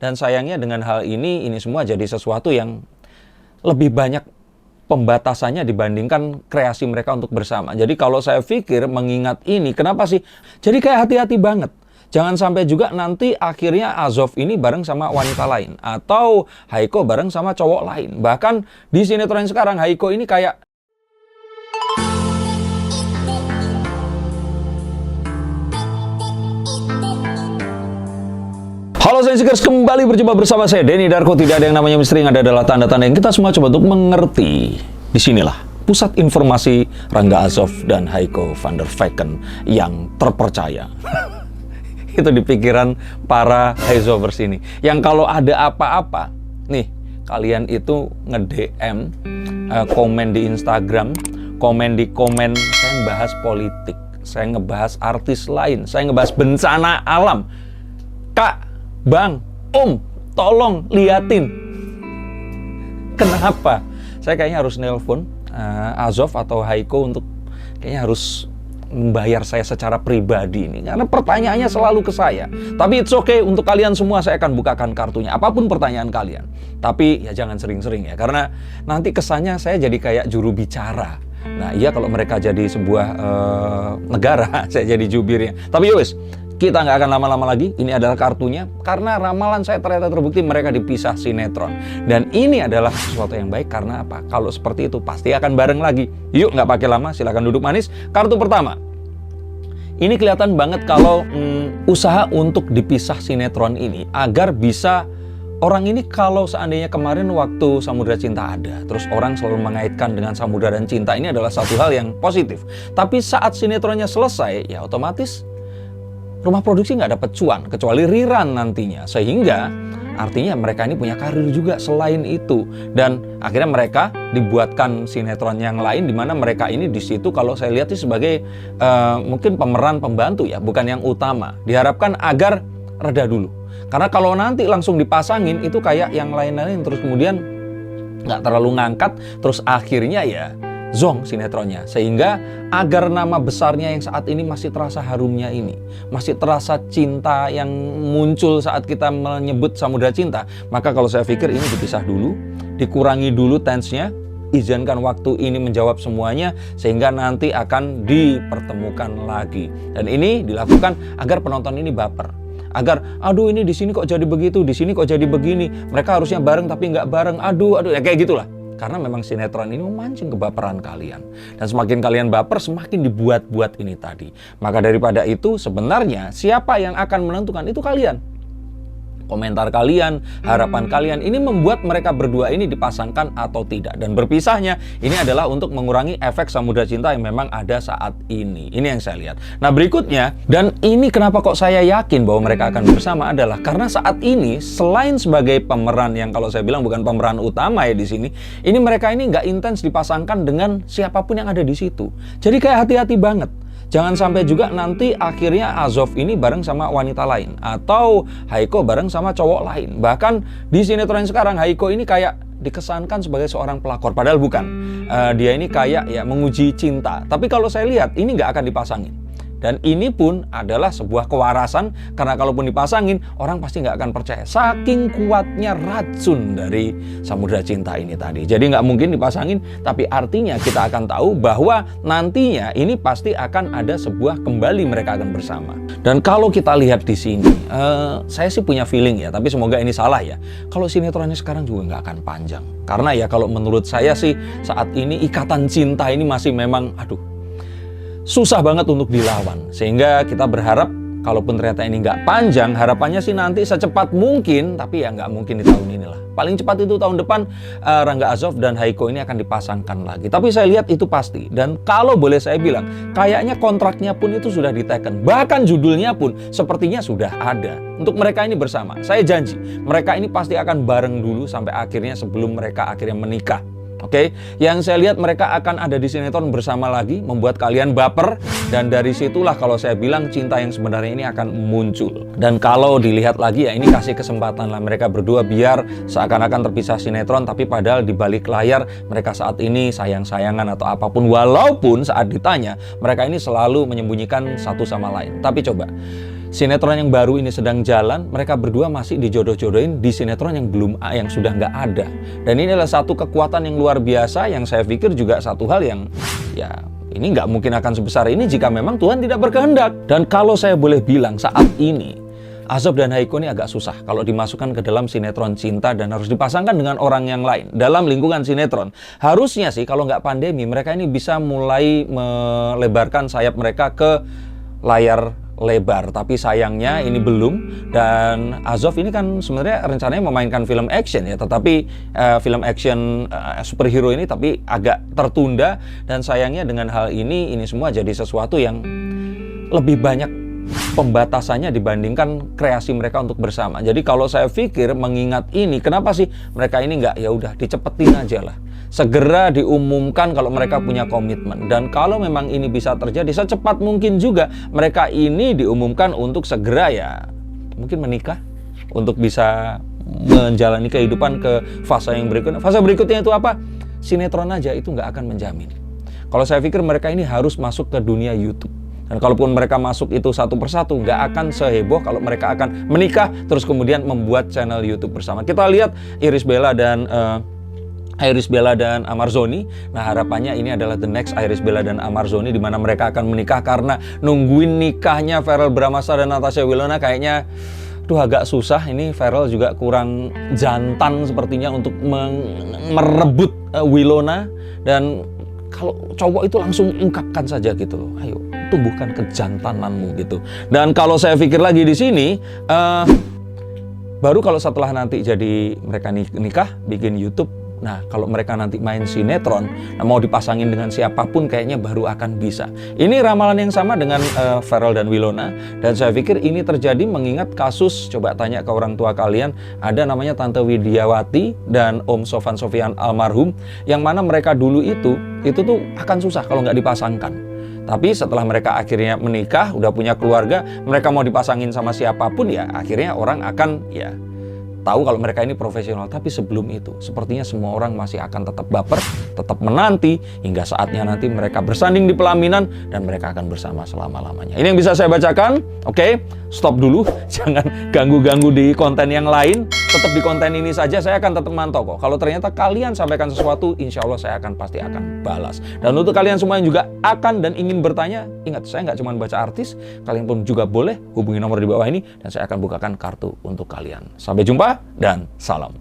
Dan sayangnya dengan hal ini semua jadi sesuatu yang lebih banyak pembatasannya dibandingkan kreasi mereka untuk bersama. Jadi kalau saya pikir mengingat ini, kenapa sih? Jadi kayak hati-hati banget. Jangan sampai juga nanti akhirnya Azov ini bareng sama wanita lain. Atau Haiko bareng sama cowok lain. Bahkan di sinetron sekarang Haiko ini kayak... Halo Sensikers, kembali berjumpa bersama saya Denny Darko. Tidak ada yang namanya misteri, yang ada adalah tanda-tanda yang kita semua coba untuk mengerti. Disinilah pusat informasi Rangga Azov dan Haiko van der Vecken yang terpercaya. Itu di pikiran para Haizovers ini. Yang kalau ada apa-apa, nih kalian itu nge-DM, komen di Instagram, komen di komen, saya ngebahas politik, saya ngebahas artis lain, saya ngebahas bencana alam. Kak, Bang, Om, tolong liatin. Kenapa? Saya kayaknya harus nelpon Azov atau Haiko untuk kayaknya harus membayar saya secara pribadi ini. Karena pertanyaannya selalu ke saya. Tapi it's okay, untuk kalian semua saya akan bukakan kartunya. Apapun pertanyaan kalian. Tapi ya jangan sering-sering ya. Karena nanti kesannya saya jadi kayak juru bicara. Nah iya, kalau mereka jadi sebuah negara, saya jadi jubirnya. Tapi yowes, kita nggak akan lama-lama lagi. Ini adalah kartunya. Karena ramalan saya ternyata terbukti mereka dipisah sinetron. Dan ini adalah sesuatu yang baik. Karena apa? Kalau seperti itu pasti akan bareng lagi. Yuk, nggak pakai lama, silakan duduk manis. Kartu pertama. Ini kelihatan banget kalau usaha untuk dipisah sinetron ini agar bisa... Orang ini kalau seandainya kemarin waktu Samudra Cinta ada, terus orang selalu mengaitkan dengan Samudra dan Cinta, ini adalah satu hal yang positif. Tapi saat sinetronnya selesai, ya otomatis rumah produksi nggak dapat cuan, kecuali rerun nantinya. Sehingga artinya mereka ini punya karir juga selain itu. Dan akhirnya mereka dibuatkan sinetron yang lain, di mana mereka ini di situ kalau saya lihat sih sebagai mungkin pemeran pembantu ya, bukan yang utama. Diharapkan agar reda dulu. Karena kalau nanti langsung dipasangin, itu kayak yang lain-lain terus kemudian nggak terlalu ngangkat, terus akhirnya ya zong sinetronnya. Sehingga agar nama besarnya yang saat ini masih terasa harumnya ini, masih terasa cinta yang muncul saat kita menyebut Samudra Cinta, maka kalau saya pikir ini dipisah dulu, dikurangi dulu tense-nya, izinkan waktu ini menjawab semuanya, sehingga nanti akan dipertemukan lagi. Dan ini dilakukan agar penonton ini baper. Agar, aduh ini di sini kok jadi begitu, di sini kok jadi begini. Mereka harusnya bareng tapi nggak bareng. Aduh, ya kayak gitulah. Karena memang sinetron ini memancing kebaperan kalian. Dan semakin kalian baper, semakin dibuat-buat ini tadi. Maka daripada itu, sebenarnya siapa yang akan menentukan itu kalian. Komentar kalian, harapan kalian, ini membuat mereka berdua ini dipasangkan atau tidak. Dan berpisahnya ini adalah untuk mengurangi efek Samudra Cinta yang memang ada saat ini. Ini yang saya lihat. Nah berikutnya, dan ini kenapa kok saya yakin bahwa mereka akan bersama adalah karena saat ini selain sebagai pemeran yang kalau saya bilang bukan pemeran utama ya di sini, ini mereka ini nggak intens dipasangkan dengan siapapun yang ada di situ. Jadi kayak hati-hati banget. Jangan sampai juga nanti akhirnya Azov ini bareng sama wanita lain. Atau Haiko bareng sama cowok lain. Bahkan di sinetron sekarang Haiko ini kayak dikesankan sebagai seorang pelakor. Padahal bukan. Dia ini kayak ya menguji cinta. Tapi kalau saya lihat ini nggak akan dipasangin. Dan ini pun adalah sebuah kewarasan. Karena kalaupun dipasangin, orang pasti nggak akan percaya. Saking kuatnya racun dari Samudra Cinta ini tadi. Jadi nggak mungkin dipasangin. Tapi artinya kita akan tahu bahwa nantinya ini pasti akan ada sebuah kembali mereka akan bersama. Dan kalau kita lihat di sini, saya sih punya feeling ya. Tapi semoga ini salah ya. Kalau sinetronnya sekarang juga nggak akan panjang. Karena ya kalau menurut saya sih saat ini ikatan cinta ini masih memang, aduh, susah banget untuk dilawan. Sehingga kita berharap kalaupun ternyata ini nggak panjang, harapannya sih nanti secepat mungkin, tapi ya nggak mungkin di tahun inilah. Paling cepat itu tahun depan Rangga Azov dan Haiko ini akan dipasangkan lagi. Tapi saya lihat itu pasti. Dan kalau boleh saya bilang, kayaknya kontraknya pun itu sudah diteken. Bahkan judulnya pun sepertinya sudah ada. Untuk mereka ini bersama. Saya janji, mereka ini pasti akan bareng dulu sampai akhirnya sebelum mereka akhirnya menikah. Oke, yang saya lihat mereka akan ada di sinetron bersama lagi, membuat kalian baper. Dan dari situlah kalau saya bilang cinta yang sebenarnya ini akan muncul. Dan kalau dilihat lagi ya ini kasih kesempatan lah mereka berdua biar seakan-akan terpisah sinetron. Tapi padahal di balik layar mereka saat ini sayang-sayangan atau apapun. Walaupun saat ditanya mereka ini selalu menyembunyikan satu sama lain. Tapi coba, sinetron yang baru ini sedang jalan, mereka berdua masih dijodoh-jodohin di sinetron yang yang sudah nggak ada. Dan ini adalah satu kekuatan yang luar biasa yang saya pikir juga satu hal yang ya ini nggak mungkin akan sebesar ini jika memang Tuhan tidak berkehendak. Dan kalau saya boleh bilang saat ini Azof dan Haiko ini agak susah kalau dimasukkan ke dalam sinetron cinta dan harus dipasangkan dengan orang yang lain dalam lingkungan sinetron. Harusnya sih kalau nggak pandemi mereka ini bisa mulai melebarkan sayap mereka ke layar lebar, tapi sayangnya ini belum. Dan Azof ini kan sebenarnya rencananya memainkan film action ya, tetapi film action superhero ini tapi agak tertunda. Dan sayangnya dengan hal ini semua jadi sesuatu yang lebih banyak pembatasannya dibandingkan kreasi mereka untuk bersama. Jadi kalau saya pikir mengingat ini, kenapa sih mereka ini nggak ya udah dicepetin aja lah, segera diumumkan kalau mereka punya komitmen. Dan kalau memang ini bisa terjadi secepat mungkin juga mereka ini diumumkan untuk segera ya mungkin menikah untuk bisa menjalani kehidupan ke fase yang berikutnya. Fase berikutnya itu apa? Sinetron aja itu nggak akan menjamin. Kalau saya pikir mereka ini harus masuk ke dunia YouTube. Dan kalaupun mereka masuk itu satu persatu, nggak akan seheboh kalau mereka akan menikah terus kemudian membuat channel YouTube bersama. Kita lihat Irish Bella dan Amar Zoni. Nah, harapannya ini adalah the next Irish Bella dan Amar Zoni, di mana mereka akan menikah, karena nungguin nikahnya Verrell Bramasta dan Natasha Wilona kayaknya agak susah. Ini Verrell juga kurang jantan sepertinya untuk merebut Wilona. Dan kalau cowok itu langsung ungkapkan saja gitu loh, ayo tumbuhkan kejantananmu gitu. Dan kalau saya pikir lagi di sini, baru kalau setelah nanti jadi mereka nikah, bikin YouTube. Nah, kalau mereka nanti main sinetron, mau dipasangin dengan siapapun kayaknya baru akan bisa. Ini ramalan yang sama dengan Verrell dan Wilona. Dan saya pikir ini terjadi mengingat kasus, coba tanya ke orang tua kalian, ada namanya Tante Widiawati dan Om Sofan Sofian almarhum, yang mana mereka dulu itu tuh akan susah kalau nggak dipasangkan. Tapi setelah mereka akhirnya menikah, udah punya keluarga, mereka mau dipasangin sama siapapun ya akhirnya orang akan ya tahu kalau mereka ini profesional. Tapi sebelum itu, sepertinya semua orang masih akan tetap baper, tetap menanti, hingga saatnya nanti mereka bersanding di pelaminan, dan mereka akan bersama selama-lamanya. Ini yang bisa saya bacakan. Oke, stop dulu. Jangan ganggu-ganggu di konten yang lain. Tetap di konten ini saja, saya akan tetap mantau kok. Kalau ternyata kalian sampaikan sesuatu, insya Allah saya pasti akan balas. Dan untuk kalian semua yang juga akan dan ingin bertanya, ingat, saya nggak cuma baca artis, kalian pun juga boleh hubungi nomor di bawah ini, dan saya akan bukakan kartu untuk kalian. Sampai jumpa dan salam.